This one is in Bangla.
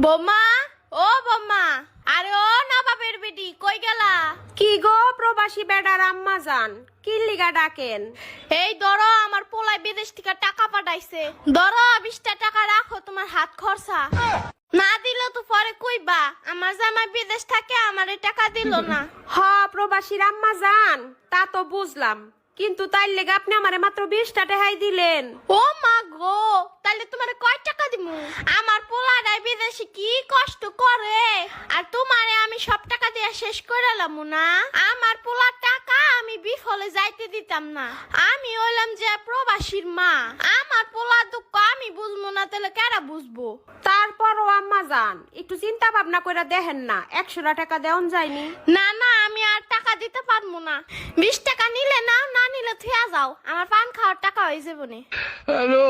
বোমা, ও বোমা, আরে ও না বাপের বেটি কই গেলা? কি গো প্রবাসী বেডার আম্মা জান, কি লিগা ডাকেন? এই ধরো আমার পোলাই বিদেশ থেকে টাকা পাঠাইছে, ধরো 20টা টাকা রাখো তোমার হাত খরচা। না দিলে তো পরে কইবা আমার জামাই বিদেশ থাকে আমারে টাকা দিল না। হ প্রবাসীর আম্মা জান, তা তো বুঝলাম, কিন্তু তাই লেগে আপনি আমারে মাত্র 20টা টাকাই দিলেন। ও মা গো, তাহলে তোমারে কয় টাকা দিমু? আমার পোলাটাই বিদেশে কি কষ্ট করে, আর তোমারে আমি সব টাকা দিয়ে শেষ করে লামু না? আমার পোলার টাকা আমি বিফলে যাইতে দিতাম না। আমি হইলাম যে প্রবাসীর মা, আমার পোলার দুঃখ আমি বুঝবো না তাহলে কেরা বুঝবো? তারপরও আম্মা জান একটু চিন্তা ভাবনা করে দেখেন না, 100টা টাকা দেওয়ান যায়নি? না না, আমি আর টাকা দিতে পারবো না। 20 টাকা নিলে নাও, না নিলে থিয়া যাও, আমার পান খাওয়ার টাকা হয়ে যাবো না। হ্যালো